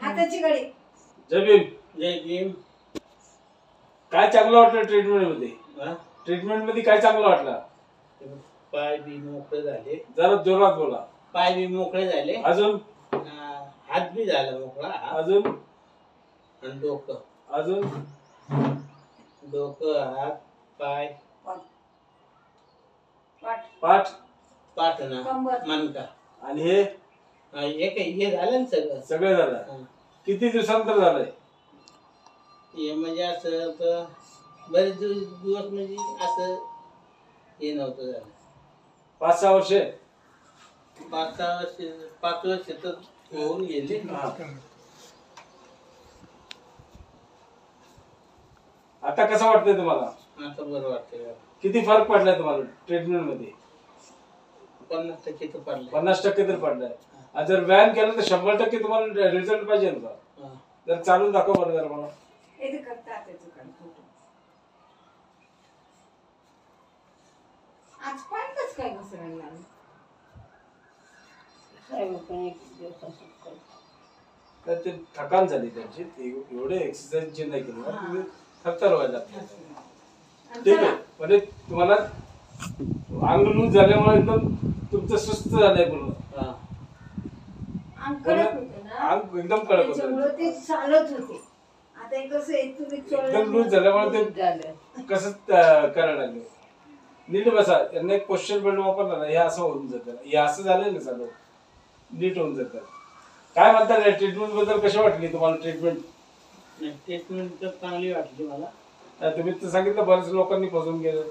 हाताची घडी. जय भीम. जय भीम. काय चांगलं वाटलं ट्रीटमेंट मध्ये? ट्रीटमेंट मध्ये काय चांगलं वाटलं? पाय बी मोकळे झाले. जरा जोरात बोला. पाय बी मोकळे झाले. अजून? हात बी झाला मोकळा. अजून? आणि डोकं. अजून? डोकं, हात, पाय, पाठ, पाठ ना, मनका. आणि हे हे झालं ना सगळं. सगळं झालं. किती दिवसानंतर झालंय हे? म्हणजे असं तर बरेच दिवस म्हणजे असं हे नव्हतं झालं. 5-6 वर्ष? 5 वर्ष तर होऊन गेले. आता कसं वाटतंय तुम्हाला? आता बरं वाटतंय. किती फरक पडलाय तुम्हाला ट्रीटमेंट मध्ये? 50% तर पडलं. 50% तर पडलाय. जर व्यायाम केला तर 100% तुम्हाला रिझल्ट पाहिजे का? जर चालून दाखव बरं जरा मला. आज पाय कसं काय घसरायला लागलं? तर ते थकान झाली त्यांची. एवढे एक्सरसाइज नाही केली ना, तुम्ही थकतार व्हायला लागले. ठीक आहे. म्हणजे तुम्हाला अंग लूज झाल्यामुळे एकदम तुमचं सुस्त झालंय पूर्ण. अंग एकदम कडक होतं. ते चालत होते. आता कसं आहे, तुम्ही एकदम लूज झाल्यामुळे ते कसं करायला लागले. नीट बसा. त्यांना एक क्वेश्चन बेल्ट वापरला ना, हे असं होऊन जातं. हे असं झालंय ना चालू, नीट होऊन जातं. काय म्हणतात ट्रीटमेंट बद्दल? कशी वाटली तुम्हाला ट्रीटमेंट? ट्रीटमेंट तर चांगली वाटली मला. तुम्ही तर सांगितलं बऱ्याच लोकांनी फसवून गेलं.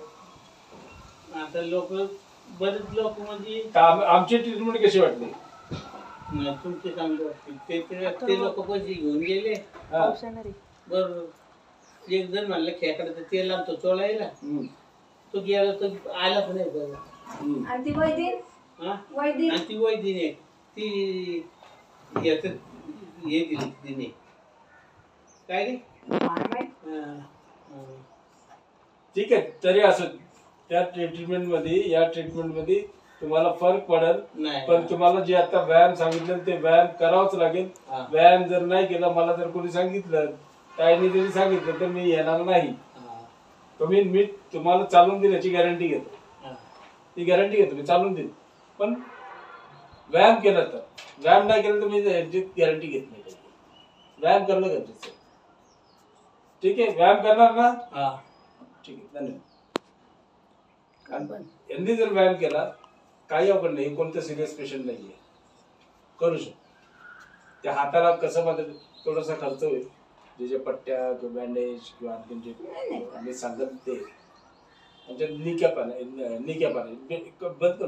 आता बरेच लोक म्हणजे आमची ट्रीटमेंट कशी वाटली? तुमची चांगली वाटली. ते लोक पैसे घेऊन गेले. बरोबर. एक जण म्हणलं खेकडे तेल आणतो चोळायला, तो गेला तर आला पण नाही बरं. आणि ती वैदिन आणि ती वैदिने ती हे दिली तिने काय रे. ठीक आहे. तरी असं त्या ट्रीटमेंट मध्ये, या ट्रीटमेंट मध्ये तुम्हाला फरक पडेल. पण तुम्हाला जे आता व्यायाम सांगितलं ते व्यायाम करावाच लागेल. व्यायाम जर नाही केला, मला जर कोणी सांगितलं, काहींनी जरी सांगितलं, तर मी येणार नाही. मी तुम्हाला चालून देण्याची गॅरंटी घेतो. ती गॅरंटी घेतो, मी चालून देईन. पण व्यायाम केला तर. व्यायाम नाही केला तर मी गॅरंटी घेत नाही. व्यायाम करणं गरजेचं आहे. ठीक आहे. व्यायाम करणार ना? ठीक आहे. धन्यवाद. यांनी जर व्यायाम केला, काही अवघड नाही. कोणतं सिरियस पेशंट नाहीये, करू शकतो. त्या हाताला कसं बदल थोडासा खर्च होईल. जे पट्ट्या किंवा बँडेज किंवा आणखी जे आम्ही सांगत ते म्हणजे निक्यापाने बंद करू.